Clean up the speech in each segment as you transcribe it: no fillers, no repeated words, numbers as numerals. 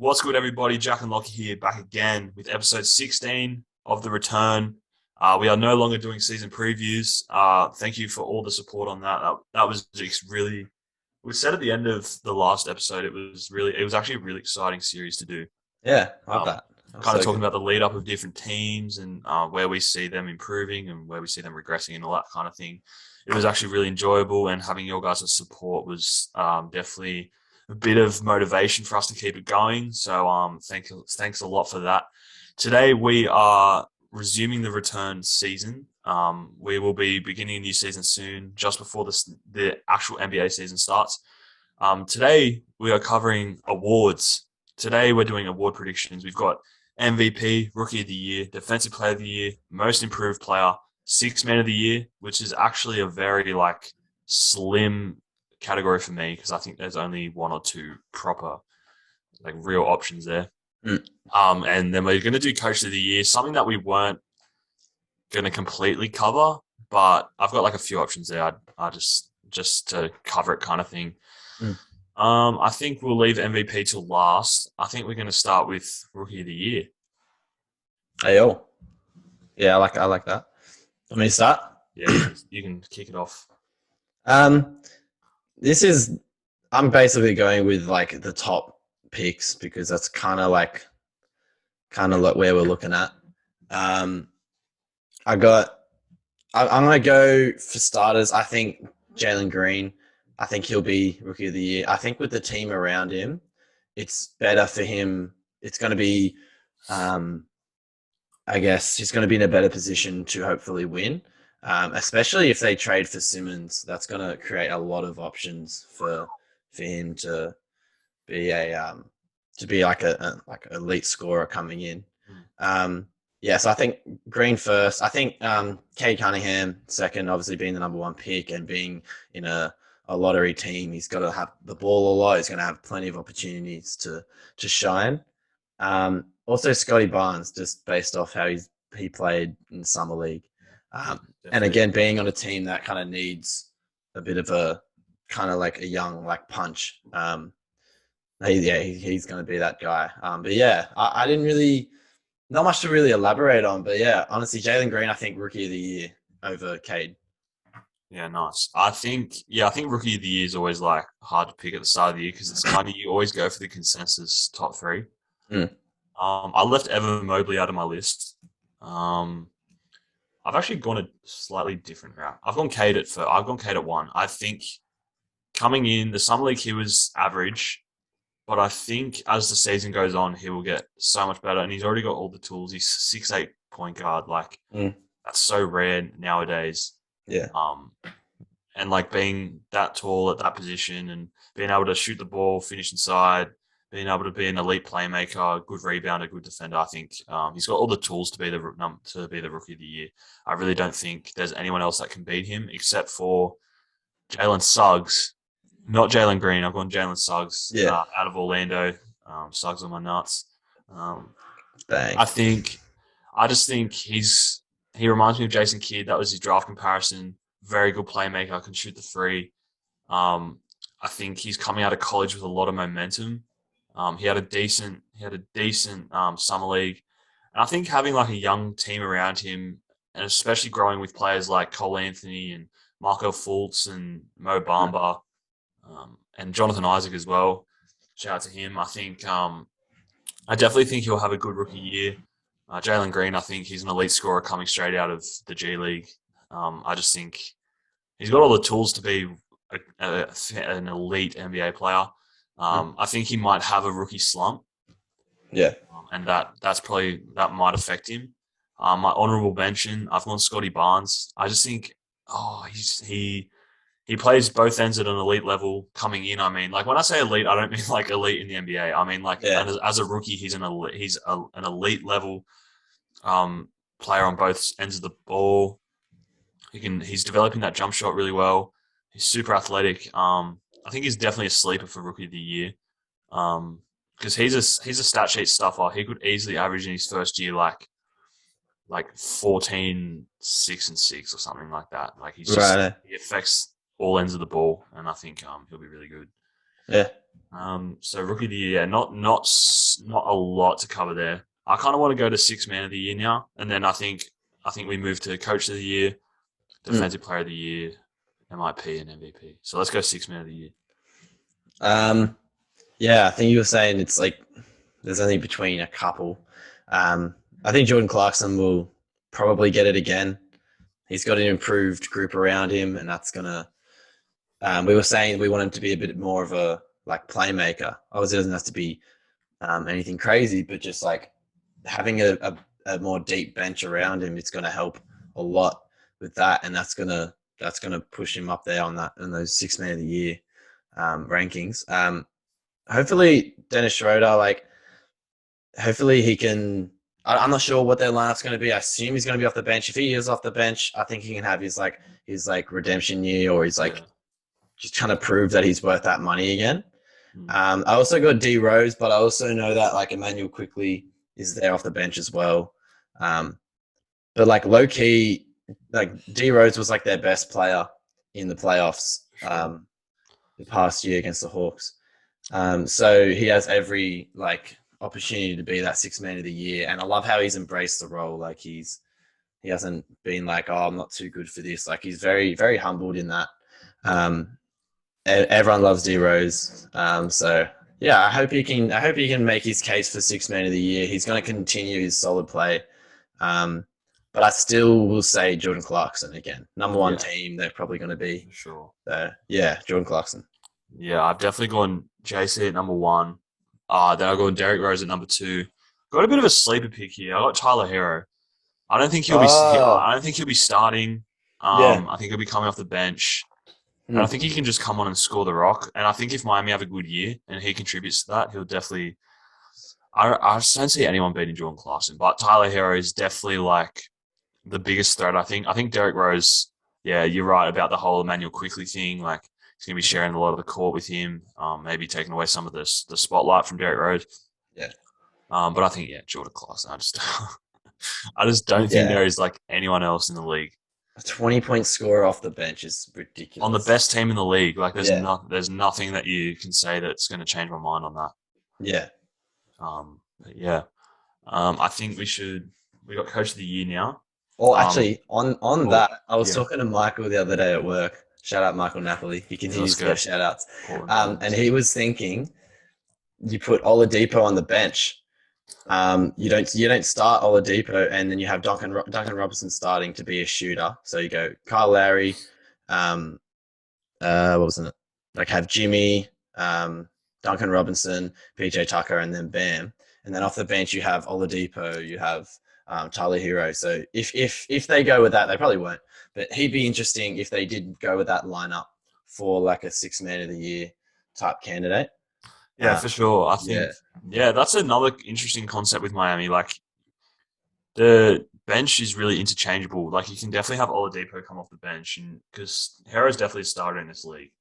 What's good, everybody? Jack and Lockie here, back again with episode 16 of The Return. We are no longer doing season previews. Thank you for all the support on that. That was just really, we said at the end of the last episode, it was actually a really exciting series to do. Yeah, love Um, that. That was Kind of so talking good. about the lead up of different teams and where we see them improving and where we see them regressing and all that kind of thing. It was actually really enjoyable, and having your guys' support was definitely a bit of motivation for us to keep it going. So thanks a lot for that. Today we are resuming the return season. We will be beginning a new season soon, just before the actual NBA season starts. Today we are covering awards. Today we're doing award predictions. We've got MVP, Rookie of the Year, Defensive Player of the Year, Most Improved Player, Six Man of the Year, which is actually a very slim category for me because I think there's only one or two proper real options there. Mm. And then we're going to do Coach of the Year, something that we weren't going to completely cover, but I've got a few options there. I just to cover it kind of thing. Mm. I think we'll leave MVP till last. I think we're going to start with Rookie of the Year. Hey, oh. Yeah, I like that. Want me to start? Yeah, you can kick it off. Um, this is I'm basically going with the top picks because that's kind of like where we're looking at. Um, I got I'm gonna go for starters. I think Jalen Green. I think he'll be rookie of the year. I think with the team around him, it's better for him. It's going to be um, I guess he's going to be in a better position to hopefully win, especially if they trade for Simmons. That's going to create a lot of options for him be a to be like an elite scorer coming in. Um, yeah, so I think Green first. I think Cade Cunningham second, obviously being the number one pick and being in a lottery team. He's got to have the ball a lot. He's going to have plenty of opportunities to shine. Also, Scotty Barnes, just based off how he played in the summer league, and Definitely. again being on a team that kind of needs a bit of a kind of like a young punch. He's going to be that guy. But yeah, I didn't really not much to really elaborate on. But yeah, honestly, Jalen Green, I think rookie of the year over Cade. Yeah, nice. I think Rookie of the Year is always hard to pick at the start of the year because it's kind of you always go for the consensus top three. Mm, I left Evan Mobley out of my list. Um, I've actually gone a slightly different route. I've gone Cade at one. I think coming in the summer league he was average. But I think as the season goes on, he will get so much better, and he's already got all the tools. He's 6'8" point guard. mm, That's so rare nowadays. yeah. Um, and being that tall at that position and being able to shoot the ball, finish inside, being able to be an elite playmaker, good rebounder, good defender. I think he's got all the tools to be the rookie of the year. I really don't think there's anyone else that can beat him except for Jalen Suggs, not Jalen Green. I've gone Jalen Suggs Yeah. out of Orlando. Suggs on my nuts. Um, Bang. I think, I just think he reminds me of Jason Kidd. That was his draft comparison. Very good playmaker, can shoot the three. I think he's coming out of college with a lot of momentum. He had a decent summer league, and I think having a young team around him, and especially growing with players like Cole Anthony and Marco Fultz and Mo Mm, Bamba, and Jonathan Isaac as well. Shout out to him. I definitely think he'll have a good rookie year. Jalen Green, I think he's an elite scorer coming straight out of the G League. I just think he's got all the tools to be an elite NBA player. mm, I think he might have a rookie slump, yeah. and that might affect him. My honorable mention, I've gone Scotty Barnes. I just think, he plays both ends at an elite level coming in. I mean, when I say elite, I don't mean elite in the NBA. I mean Yeah. as a rookie, an elite level player on both ends of the ball. He's developing that jump shot really well. He's super athletic. I think he's definitely a sleeper for rookie of the year. Because he's a stat sheet stuffer. He could easily average in his first year like 14, 6 and 6 or something like that. Right. He affects all ends of the ball, and I think he'll be really good. Yeah. So rookie of the year, not a lot to cover there. I kind of want to go to six man of the year now, and then I think we move to coach of the year, Mm. defensive player of the year, MIP, and MVP. So let's go six man of the year. Um, yeah, I think you were saying it's like there's only between a couple. I think Jordan Clarkson will probably get it again. He's got an improved group around him, and that's gonna. We were saying we want him to be a bit more of a like playmaker. Obviously, it doesn't have to be anything crazy, but just like having a more deep bench around him, it's going to help a lot with that, and that's gonna push him up there on that in those six man of the year rankings. Hopefully, Dennis Schroeder, like hopefully he can. I'm not sure what their lineup's going to be. I assume he's going to be off the bench. If he is off the bench, I think he can have his redemption year, or he's like Yeah. just trying to prove that he's worth that money again. Mm, I also got D Rose, but I also know that like Emmanuel quickly is there off the bench as well. Um, but like low key, like D Rose was like their best player in the playoffs sure. the past year against the Hawks. So he has every like opportunity to be that six man of the year, and I love how he's embraced the role. Like he hasn't been like, oh, I'm not too good for this. Like he's very very humbled in that. Yeah. Um, everyone loves D Rose. So yeah, I hope he can. I hope he can make his case for six man of the year. He's going to continue his solid play. Um, but I still will say Jordan Clarkson again. Number one Yeah. team, they're probably going to be. For sure. So yeah, Jordan Clarkson. Yeah, I've definitely gone JC at number one. Then I've gone Derrick Rose at number two. Got a bit of a sleeper pick here. I got Tyler Hero. I don't think he'll be. Oh I don't think he'll be starting. yeah. I think he'll be coming off the bench, and I Hmm. think he can just come on and score the rock. And I think if Miami have a good year and he contributes to that, he'll definitely. I just don't see anyone beating Jordan Clarkson, but Tyler Hero is definitely like the biggest threat. I think Derrick Rose. Yeah, you're right about the whole Emmanuel Quickly thing. Like he's going to be sharing a lot of the court with him. Maybe taking away some of the spotlight from Derrick Rose. Yeah. But I think Jordan Clarkson. I just don't think Yeah. there is like anyone else in the league A 20-point score off the bench is on the ridiculous. best team in the league. Like Yeah. there's nothing that you can say that's going to change my mind on that. Yeah. But yeah, I think we got coach of the year now. Or Um, actually, on oh that, I was yeah, talking to Michael the other day at work. Shout out Michael Napoli. He yeah, let's continues to go. get shout outs. Portland And Timbers. he was thinking you put Oladipo on the bench. You don't start Oladipo, and then you have Duncan Robinson starting to be a shooter. So you go Kyle Lowry, um, what wasn't it? Like have Jimmy, Duncan Robinson, PJ Tucker, and then Bam. And then off the bench you have Oladipo, you have Tyler Hero. So if they go with that, they probably won't. But he'd be interesting if they did go with that lineup for like a six man of the year type candidate. Yeah, for sure. I Yeah, think that's another interesting concept with Miami. Like the bench is really interchangeable. Like you can definitely have Oladipo come off the bench, and because Hero's definitely a starter in this league.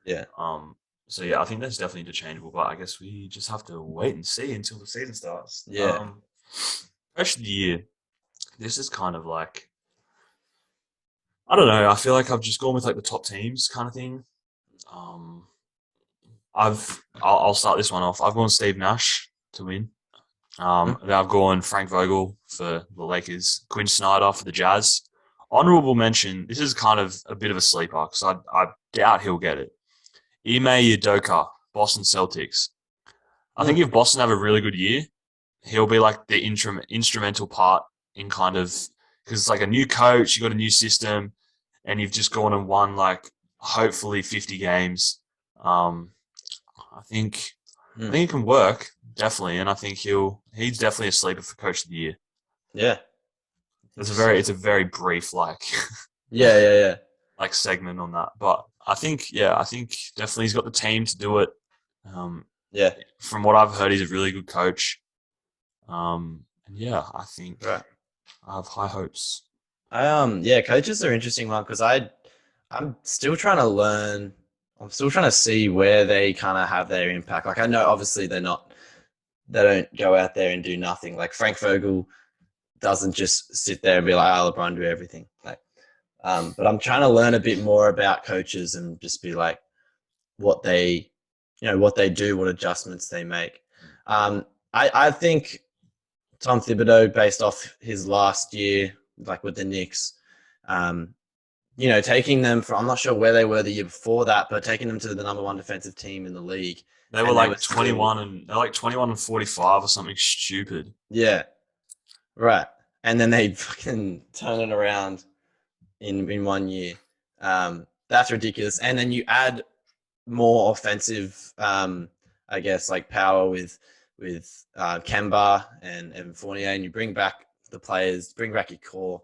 yeah, Um, so yeah, I think that's definitely interchangeable. But I guess we just have to wait and see until the season starts. yeah. Coach of the year. This is kind of like I don't know. I feel like I've just gone with like the top teams kind of thing. Um, I'll start this one off. I've gone Steve Nash to win. Hmm. Then I've gone Frank Vogel for the Lakers, Quinn Snyder for the Jazz. Honorable mention. This is kind of a bit of a sleeper because I doubt he'll get it. Ime Udoka, Boston Celtics. I Hmm. think if Boston have a really good year, he'll be like the instrumental part in kind of because it's like a new coach, you got a new system, and you've just gone and won like hopefully 50 games. Um, I think I Hmm. think it can work definitely, and I think he's definitely a sleeper for coach of the year. Yeah. It's Interesting. a very brief Yeah, yeah, yeah, like segment on that, but I think definitely he's got the team to do it. Um, yeah. from what I've heard, he's a really good coach. And yeah, I think Right. I have high hopes. Yeah, coaches are interesting one because I'm still trying to learn. I'm still trying to see where they kind of have their impact. Like I know obviously they don't go out there and do nothing. Like Frank Vogel doesn't just sit there and be like, "Oh, LeBron do everything." Like, but I'm trying to learn a bit more about coaches and just be like what they what they do, what adjustments they make. I think Tom Thibodeau, based off his last year, like with the Knicks, taking them from, I'm not sure where they were the year before that, but taking them to the number one defensive team in the league. They were And they were like still, 21 and they're like 21 and 45 or something stupid. yeah, right. And then they fucking turn it around in 1 year. That's ridiculous. And then you add more offensive, I guess, like power with Kemba and Evan Fournier, and you bring back the players, bring back your core.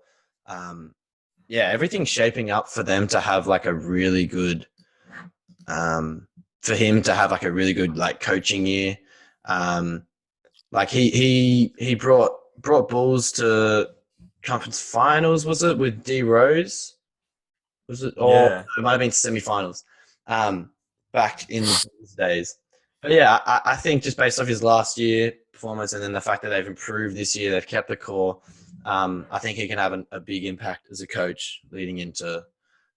Yeah, everything's shaping up for them to have like a really good, for him to have like a really good like coaching year. Like he brought Bulls to conference finals, was it with D Rose? Was it? Or Yeah. it might have been semifinals. Back in those days. But yeah, I think just based off his last year performance and then the fact that they've improved this year, they've kept the core. I think he can have a big impact as a coach leading into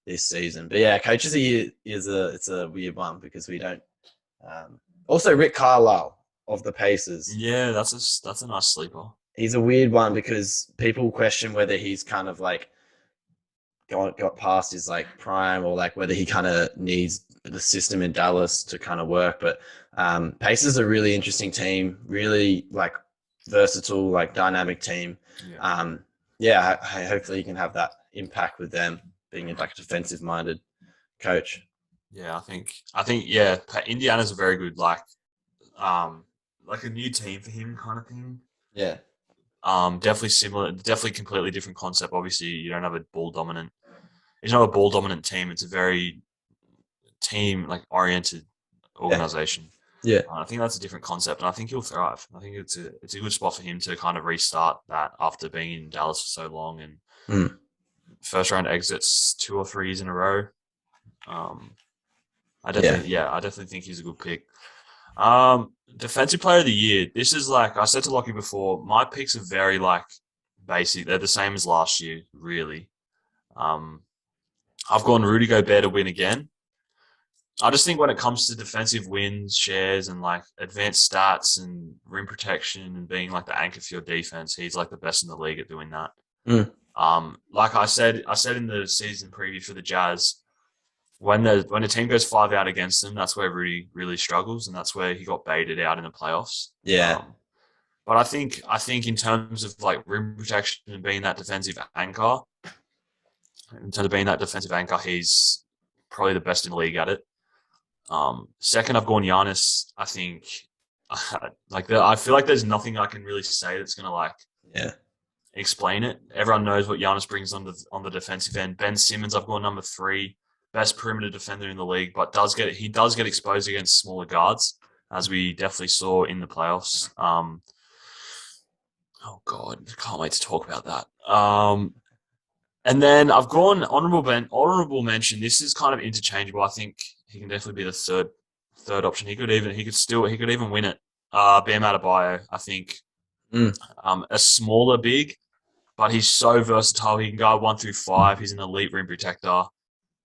this season. But yeah, coach of the year it's a weird one because we don't. Also, Rick Carlisle of the Pacers. Yeah, that's a nice sleeper. He's a weird one because people question whether he's kind of like got past his like prime or like whether he kind of needs the system in Dallas to kind of work. But Pacers are a really interesting team, really like versatile, like dynamic team. Yeah. Hopefully he can have that impact with them being like a defensive minded coach. Yeah, I think yeah, Indiana's a very good like a new team for him kind of thing. Yeah. Definitely similar, definitely completely different concept. Obviously, you don't have a ball dominant. It's not a ball dominant team. It's a very team like oriented organization. Yeah. I think that's a different concept, and I think he'll thrive. I think it's a good spot for him to kind of restart that after being in Dallas for so long and first round exits 2 or 3 years in a row. I definitely think he's a good pick. Defensive player of the year. This is like I said to Lockie before. My picks are very like basic. They're the same as last year, really. I've gone Rudy Gobert to win again. I just think when it comes to defensive wins, shares, and like advanced stats and rim protection and being like the anchor for your defense, he's like the best in the league at doing that. Like I said in the season preview for the Jazz, when the team goes 5 out against them, that's where Rudy really struggles, and that's where he got baited out in the playoffs. Yeah. But I think in terms of like rim protection and being that defensive anchor, he's probably the best in the league at it. Second, I've gone Giannis. I think I feel like there's nothing I can really say that's gonna like explain it. Everyone knows what Giannis brings on the defensive end. Ben Simmons, I've gone number 3. Best perimeter defender in the league, but he does get exposed against smaller guards, as we definitely saw in the playoffs. Oh God, I can't wait to talk about that. And then I've gone honorable mention. This is kind of interchangeable. I think he can definitely be the third option. He could even win it. Bam Adebayo, I think. A smaller big, but he's so versatile. He can go 1 through 5. He's an elite rim protector.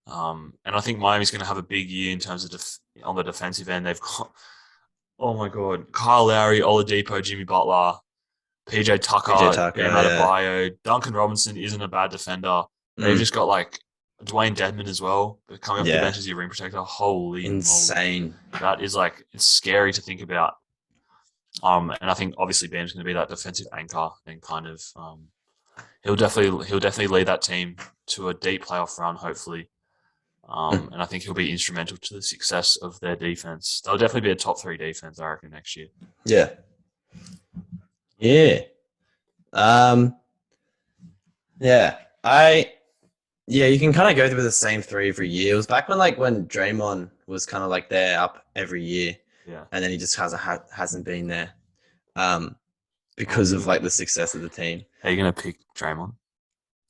And I think Miami's going to have a big year in terms of on the defensive end. They've got, oh my God, Kyle Lowry, Oladipo, Jimmy Butler, PJ Tucker, Bam Adebayo. Duncan Robinson isn't a bad defender. They've just got like Dwayne Dedman as well, coming off the bench as your rim protector. Holy insane! Moly. That is like it's scary to think about. And I think obviously Bam's going to be that defensive anchor and kind of he'll definitely lead that team to a deep playoff run, hopefully. And I think he'll be instrumental to the success of their defense. They'll definitely be a top 3 defense, I reckon, next year. Yeah. Yeah. You can kind of go through the same 3 every year. It was back when Draymond was kind of like there up every year. Yeah. And then he just hasn't been there. Because of like the success of the team. Are you gonna pick Draymond?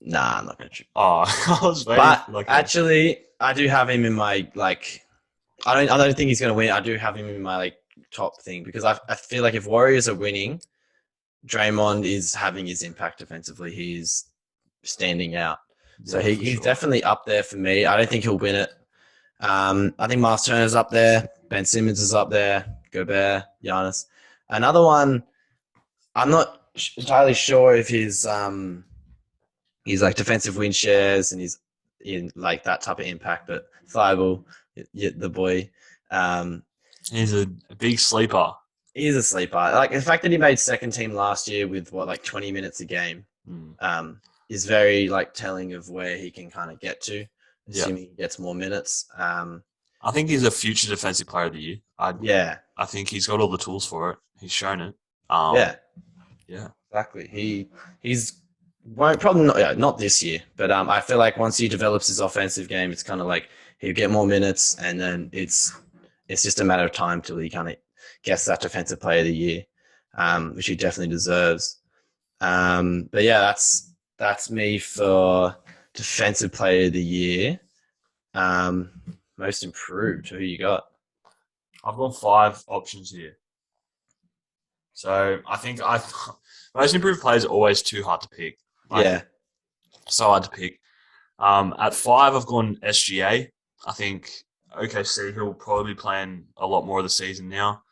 Nah, I'm not gonna. Oh, I was waiting. But actually, I do have him in my like. I don't think he's gonna win. I do have him in my like top thing because I feel like if Warriors are winning, Draymond is having his impact defensively. He's standing out, so he's definitely up there for me. I don't think he'll win it. I think Miles Turner's up there. Ben Simmons is up there. Gobert, Giannis. Another one, I'm not entirely sure if he's like defensive win shares and he's in like that type of impact, but Thibault, the boy, um, He's a big sleeper. he's a sleeper. Like the fact that he made second team last year with what like 20 minutes a game, Mm. is very like telling of where he can kind of get to, Yeah. assuming he gets more minutes. I think he's a future defensive player of the year. Yeah, I think he's got all the tools for it. He's shown it. Um, yeah, yeah. exactly. He's won't probably not, yeah, not this year, but I feel like once he develops his offensive game, it's kind of like he'll get more minutes, and then it's just a matter of time till he kind of gets that defensive player of the year, which he definitely deserves. But yeah, that's me for defensive player of the year. Um, Most improved. Who you got? I've got 5 options here. So I think I most improved players are always too hard to pick. Like Yeah. so hard to pick. At 5, I've gone SGA. I think OKC he'll probably be playing a lot more of the season now.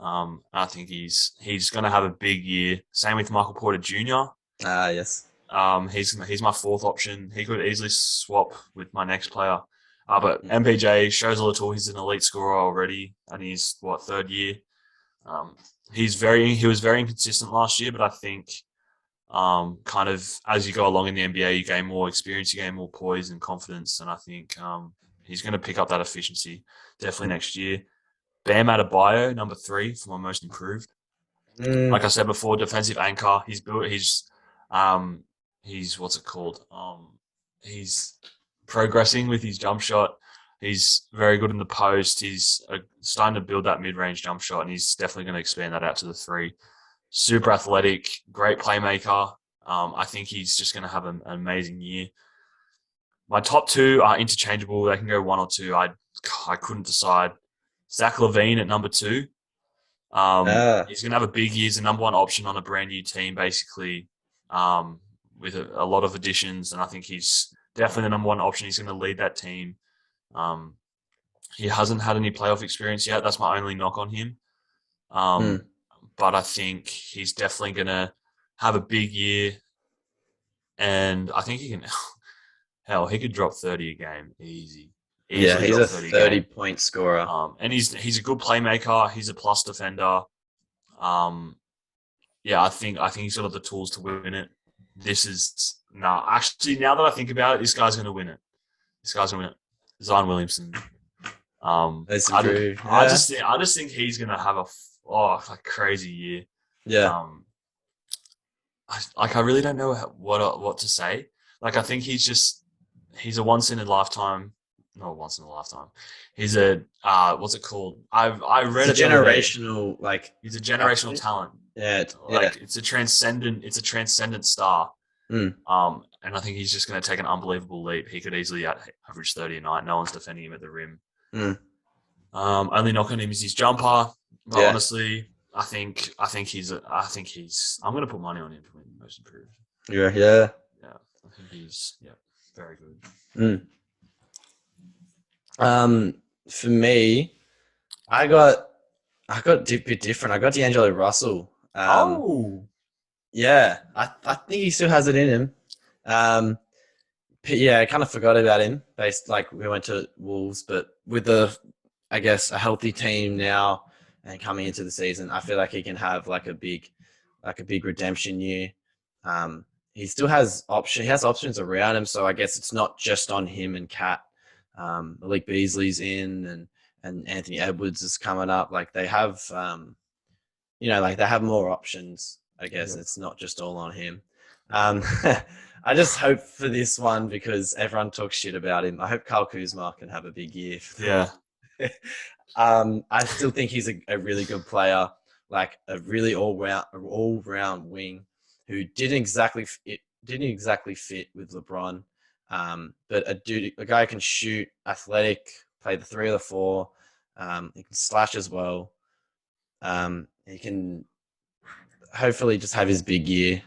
I think he's going to have a big year. Same with Michael Porter Jr. Yes. He's my 4th option. He could easily swap with my next player. But MPJ shows a little. He's an elite scorer already, and he's 3rd year. Um, he was very inconsistent last year, but I think kind of as you go along in the NBA, you gain more experience, you gain more poise and confidence, and I think he's going to pick up that efficiency definitely next year. Bam Adebayo, number 3 for my most improved. Like I said before, defensive anchor. Um, he's what's it called? He's progressing with his jump shot. He's very good in the post. He's starting to build that mid-range jump shot, and he's definitely going to expand that out to the 3. Super athletic, great playmaker. I think he's just going to have an amazing year. My top 2 are interchangeable. They can go 1 or 2. I couldn't decide. Zach LaVine at number 2. He's going to have a big year. He's the number 1 option on a brand new team, basically, with a lot of additions. And I think he's definitely the number 1 option. He's going to lead that team. He hasn't had any playoff experience yet. That's my only knock on him. But I think he's definitely going to have a big year. And I think he can, hell, he could drop 30 a game easy. Yeah, he's a 30-point scorer. And he's a good playmaker. He's a plus defender. Yeah, I think he's got the tools to win it. Actually, now that I think about it, this guy's going to win it. Zion Williamson. That's true. I Yeah. just think he's going to have a crazy year. Yeah. I really don't know what to say. Like I think he's a once in a lifetime. Not once in a lifetime. He's a what's it called? I read It's a generational he's a generational talent. Yeah. It's a transcendent star. And I think he's just going to take an unbelievable leap. He could easily average 30 a night. No one's defending him at the rim. Only knock on him is his jumper. But honestly, I think he's. I'm going to put money on him for most improved. Yeah. Yeah, I think he's very good. For me, I got a bit different. I got D'Angelo Russell. Yeah, I think he still has it in him. Yeah, I kind of forgot about him. We went to Wolves, but with I guess a healthy team now and coming into the season, I feel like he can have like a big redemption year. He still has options. He has options around him, so I guess it's not just on him and Cat. Malik Beasley's in, and Anthony Edwards is coming up. Like they have, they have more options. I guess it's not just all on him. I just hope for this one because everyone talks shit about him. I hope Kyle Kuzma can have a big year. Yeah. I still think he's a really good player, like a really all round wing who didn't exactly fit with LeBron. But a guy who can shoot, athletic, play the 3 or the 4. He can slash as well. He can hopefully just have his big year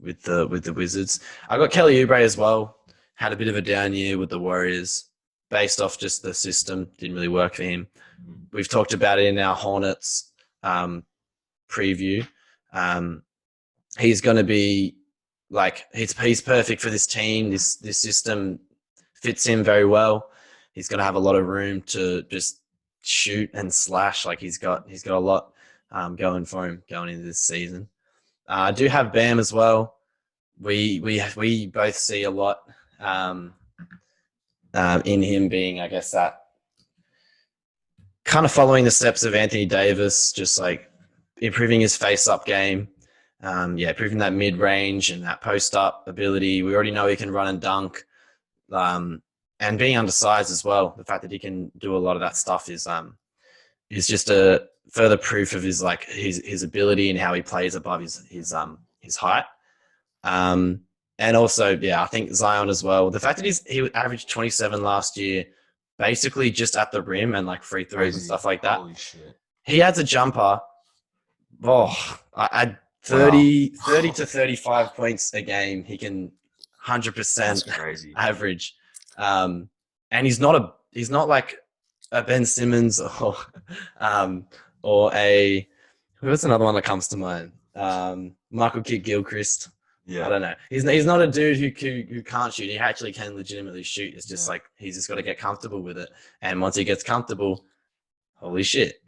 with the Wizards. I got Kelly Oubre as well. Had a bit of a down year with the Warriors, based off just the system. Didn't really work for him. Mm. We've talked about it in our Hornets preview. He's going to be like he's perfect for this team. This system fits him very well. He's going to have a lot of room to just shoot and slash. Like he's got a lot going for him going into this season. I do have Bam as well. We both see a lot in him being, I guess, that kind of following the steps of Anthony Davis, just like improving his face-up game. Improving that mid-range and that post-up ability. We already know he can run and dunk, and being undersized as well. The fact that he can do a lot of that stuff is just a further proof of his ability and how he plays above his height. And also, I think Zion as well. The fact that he averaged 27 last year, basically just at the rim and like free throws and stuff like that. Holy shit. He adds a jumper. I 30 to 35 points a game. He can 100% average. And he's not like a Ben Simmons or a who's another one that comes to mind? Michael Kidd-Gilchrist. Yeah. I don't know. He's not a dude who can't shoot. He actually can legitimately shoot. It's just like he's just got to get comfortable with it. And once he gets comfortable, holy shit.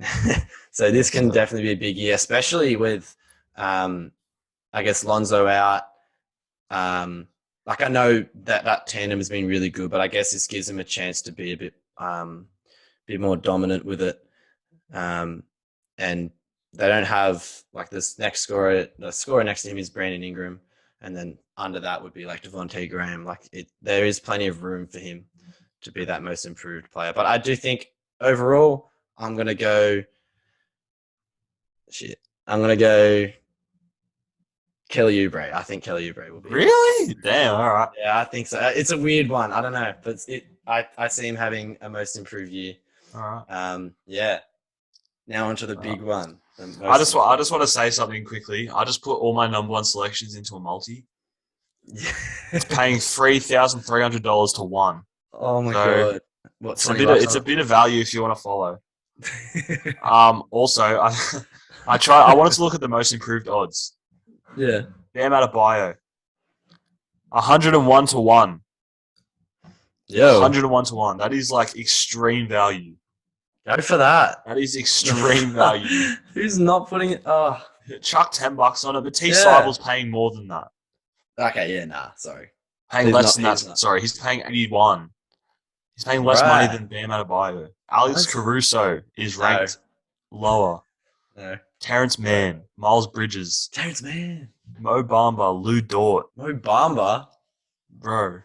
So this can definitely be a big year, especially with I guess Lonzo out. Like I know that tandem has been really good, but I guess this gives him a chance to be a bit more dominant with it. And they don't have like this next scorer. The scorer next to him is Brandon Ingram, and then under that would be like Devontae Graham. Like there is plenty of room for him to be that most improved player. But I do think overall, I'm gonna go Kelly Oubre. I think Kelly Oubre will be. Really? Damn, all right. Yeah, I think so. It's a weird one. I don't know, but I see him having a most improved year. All right. Now onto the big one. I just want to say something quickly. I just put all my number one selections into a multi. It's paying $3,300 to one. Oh my god! It's a bit of value if you want to follow. Also, I wanted to look at the most improved odds. Yeah. Bam Adebayo. 101 to 1. Yo. 101 to 1. That is like extreme value. Go for that. That is extreme value. Who's not putting it? Oh. Chuck $10 on it, but T. Sibel's paying more than that. Okay, sorry. Paying less than that. Sorry, he's paying 81. He's paying less money than Bam Adebayo. Alex Caruso is ranked lower. No. Terrence Mann, Miles Bridges. Terrence Mann. Mo Bamba, Lou Dort. Mo Bamba? Bro.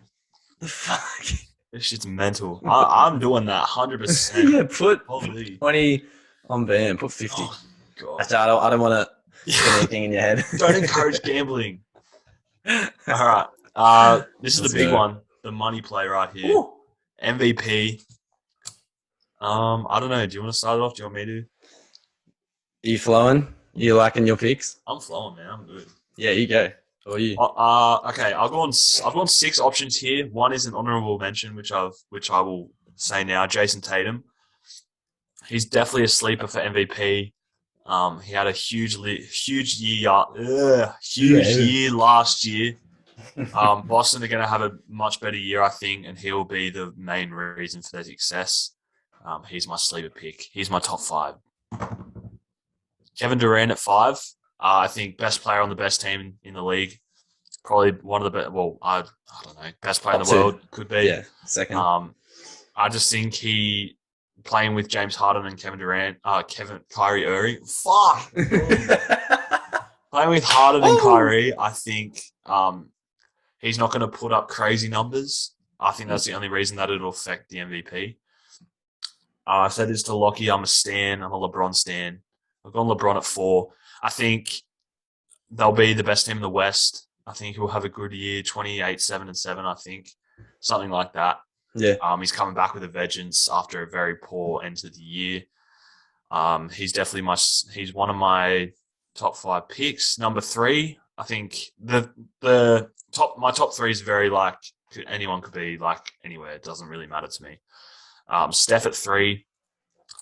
The fuck? This shit's mental. I'm doing that 100%. Yeah, put Holy. 20 on Bam. Put 50. Oh, God. Actually, I don't want to put anything in your head. Don't encourage gambling. All right. This is the big one. The money play right here. Ooh. MVP. I don't know. Do you want to start it off? Do you want me to? Are you flowing? You liking your picks? I'm flowing, man. I'm good. Yeah, you go. Or you? Okay. I've gone 6 options here. One is an honorable mention, which I will say now. Jason Tatum. He's definitely a sleeper for MVP. He had a huge year last year. Boston are going to have a much better year, I think, and he will be the main reason for their success. He's my sleeper pick. He's my top 5. Kevin Durant at 5. I think best player on the best team in the league. Probably one of the best. Well, I don't know. Best player in the world could be. Yeah, second. I just think he playing with James Harden and Kevin Durant. Kyrie Irving. Fuck. Playing with Harden and Kyrie, I think he's not going to put up crazy numbers. I think that's the only reason that it'll affect the MVP. I've said this to Lockie. I'm a stan. I'm a LeBron stan. I've gone LeBron at 4. I think they'll be the best team in the West. I think he'll have a good year, 28, 7-7, I think. Something like that. Yeah. He's coming back with a vengeance after a very poor end to the year. He's definitely he's one of my top 5 picks. Number 3, I think my top 3 is very like anyone could be like anywhere. It doesn't really matter to me. Steph at 3.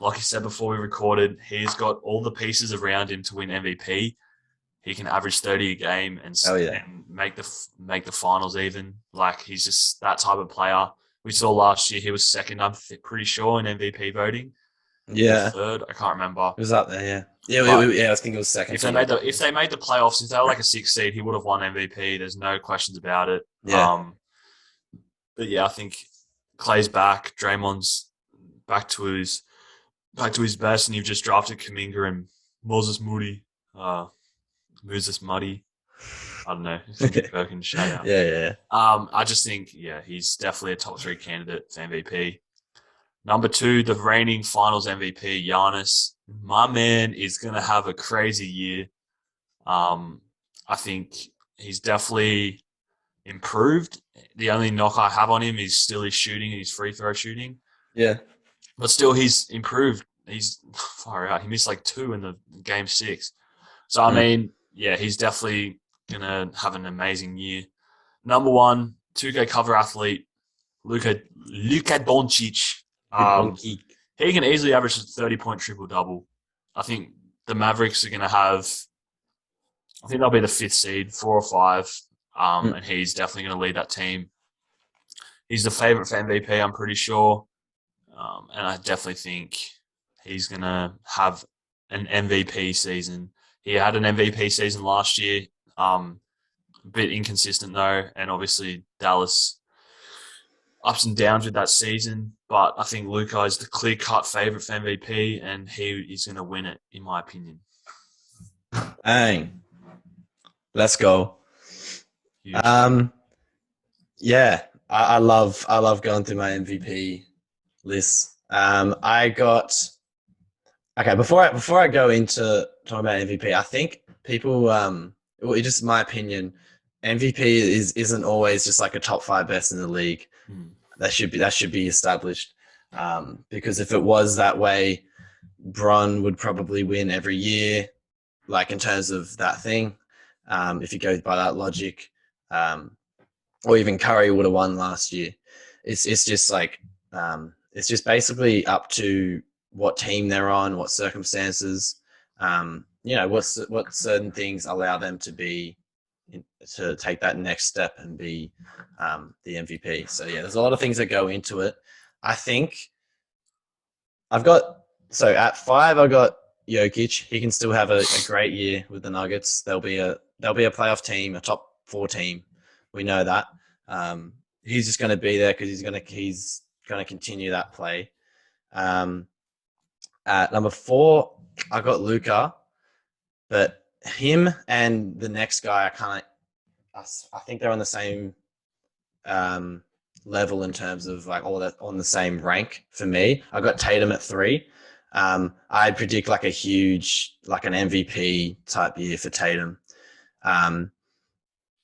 Like you said before we recorded, he's got all the pieces around him to win MVP. He can average 30 a game Oh yeah. and make the finals even. Like he's just that type of player. We saw last year he was second, I'm pretty sure, in MVP voting or Yeah. third. I can't remember. It was up there, yeah. But Yeah, I think it was second if for they you. made the playoffs, if they were like a 6 seed, he would have won MVP. There's no questions about it. Yeah. But yeah, I think Clay's back. Draymond's back to his best, and you've just drafted Kuminga and Moses Moody. Moses Muddy. I don't know. Perkins, shout out. Yeah. I just think, yeah, he's definitely a top 3 candidate for MVP. Number 2, the reigning Finals MVP, Giannis. My man is going to have a crazy year. I think he's definitely improved. The only knock I have on him is still his shooting and his free throw shooting. Yeah. But still, he's improved. He's far out. He missed like 2 in the game 6. So, I mean, yeah, he's definitely going to have an amazing year. Number 1, 2K cover athlete, Luka Doncic. He can easily average a 30-point triple-double. I think the Mavericks are going to have – I think they'll be the 5th seed, 4 or 5, and he's definitely going to lead that team. He's the favorite for MVP, I'm pretty sure, and I definitely think he's going to have an MVP season. He had an MVP season last year, a bit inconsistent though, and obviously Dallas ups and downs with that season. But I think Luka is the clear-cut favorite for MVP, and he is going to win it, in my opinion. Bang. Let's go. Huge. Yeah, I love going through my MVP list. I got okay. Before I go into talking about MVP, I think people well, it's just my opinion. MVP isn't always just like a top 5 best in the league. That should be established. Because if it was that way, Bron would probably win every year, like in terms of that thing. If you go by that logic, or even Curry would have won last year. It's just like it's just basically up to what team they're on, what circumstances, what certain things allow them to be to take that next step and be the MVP. So yeah, there's a lot of things that go into it. I think at 5 I got Jokic. He can still have a great year with the Nuggets. They'll be a playoff team, a top 4 team. We know that. He's just going to be there because he's going to continue that play. At number 4, I got Luka, but him and the next guy, I think they're on the same level in terms of like all that on the same rank for me. I got Tatum at 3. I predict like an MVP type year for Tatum.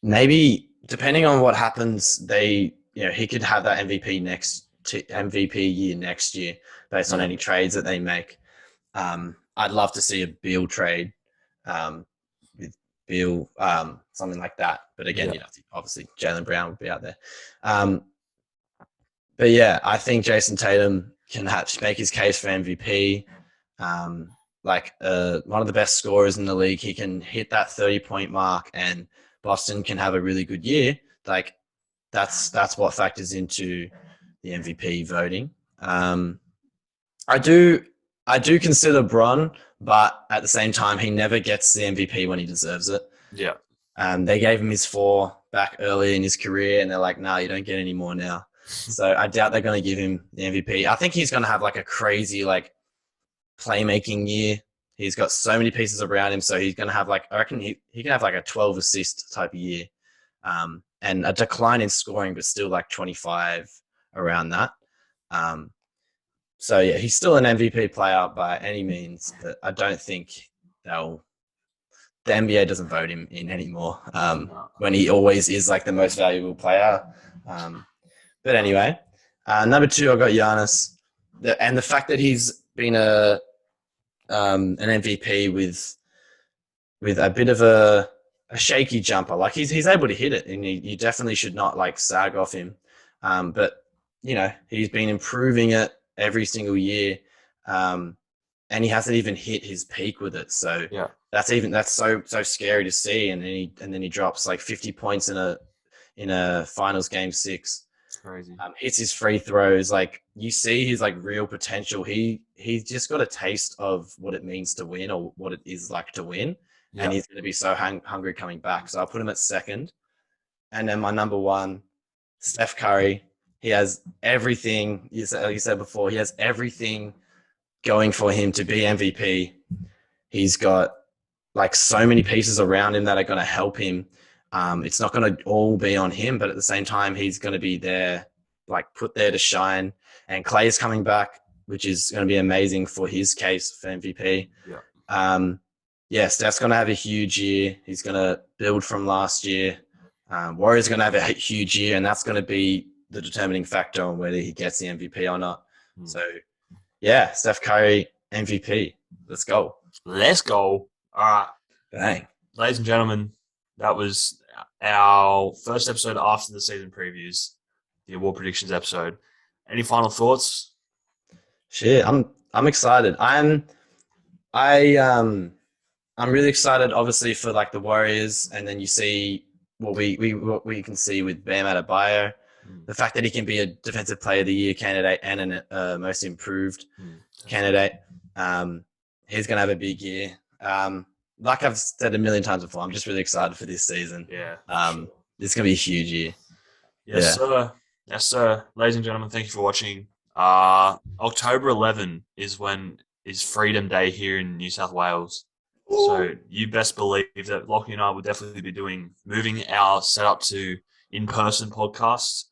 Maybe depending on what happens, he could have that MVP year next year based on any trades that they make. I'd love to see a Beal trade with Beal, something like that. But again, obviously Jaylen Brown would be out there. But yeah, I think Jason Tatum can make his case for MVP. One of the best scorers in the league. He can hit that 30-point mark, and Boston can have a really good year. Like that's what factors into the MVP voting. I do consider Bron, but at the same time, he never gets the MVP when he deserves it. Yeah. They gave him his 4 back early in his career, and they're like, "No, you don't get any more now." So I doubt they're going to give him the MVP. I think he's going to have like a crazy playmaking year. He's got so many pieces around him, so he's going to have I reckon he can have like a 12 assist type of year, and a decline in scoring, but still like 25 around that. So yeah, he's still an MVP player by any means, but I don't think the NBA doesn't vote him in anymore. When he always is like the most valuable player. But anyway, number 2, I got Giannis, and the fact that he's been an MVP with a bit of a shaky jumper, like he's able to hit it, and you definitely should not sag off him. But he's been improving it every single year, and he hasn't even hit his peak with it. So Yeah. that's so scary to see. And then he drops like 50 points in a finals game 6. It's crazy. Hits his free throws. Like you see his like real potential. He's just got a taste of what it means to win or what it is like to win, and Yeah. he's going to be so hungry coming back. So I'll put him at second, and then my number one, Steph Curry. He has everything. You said before, he has everything going for him to be MVP. He's got like so many pieces around him that are going to help him. It's not going to all be on him, but at the same time, he's going to be there, like put there to shine. And Clay's coming back, which is going to be amazing for his case for MVP. Yeah. Steph's going to have a huge year. He's going to build from last year. Warriors going to have a huge year, and that's going to be the determining factor on whether he gets the MVP or not. So, yeah, Steph Curry, MVP. Let's go. Let's go. All right. Bang. Ladies and gentlemen, that was our first episode after the season previews, the award predictions episode. Any final thoughts? Shit, I'm excited. I'm really excited, obviously, for like the Warriors, and then you see what we can see with Bam Adebayo, the fact that he can be a Defensive Player of the Year candidate and a Most Improved candidate. He's gonna have a big year. Like I've said a million times before, I'm just really excited for this season. Yeah. This is gonna be a huge year. Yes, sir. Yes, sir. Ladies and gentlemen, thank you for watching. October 11 is Freedom Day here in New South Wales. Ooh. So you best believe that Lockie and I will definitely be moving our setup to in-person podcasts,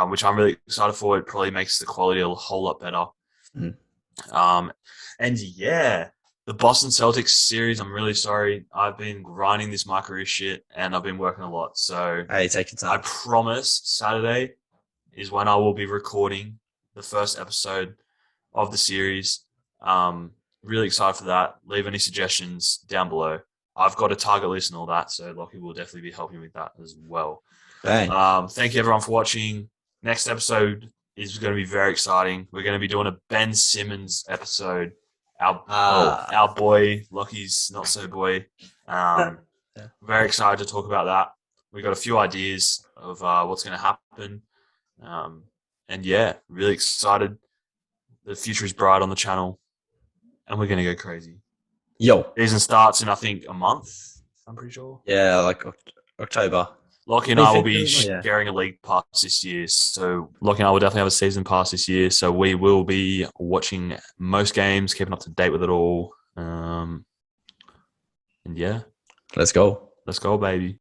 which I'm really excited for. It probably makes the quality a whole lot better. And yeah, the Boston Celtics series, I'm really sorry. I've been grinding this my career shit, and I've been working a lot. So hey, take your time. I promise Saturday is when I will be recording the first episode of the series. Really excited for that. Leave any suggestions down below. I've got a target list and all that, so Lockie will definitely be helping with that as well. Bang. Thank you everyone for watching. Next episode is going to be very exciting. We're going to be doing a Ben Simmons episode. Our boy, Lockie's not so boy. Very excited to talk about that. We've got a few ideas of what's going to happen. And yeah, really excited. The future is bright on the channel, and we're going to go crazy. Yo. Season starts in, I think, a month, I'm pretty sure. Yeah, like October. Lockie and I will be sharing a league pass this year. So Lockie and I will definitely have a season pass this year. So we will be watching most games, keeping up to date with it all. And yeah. Let's go. Let's go, baby.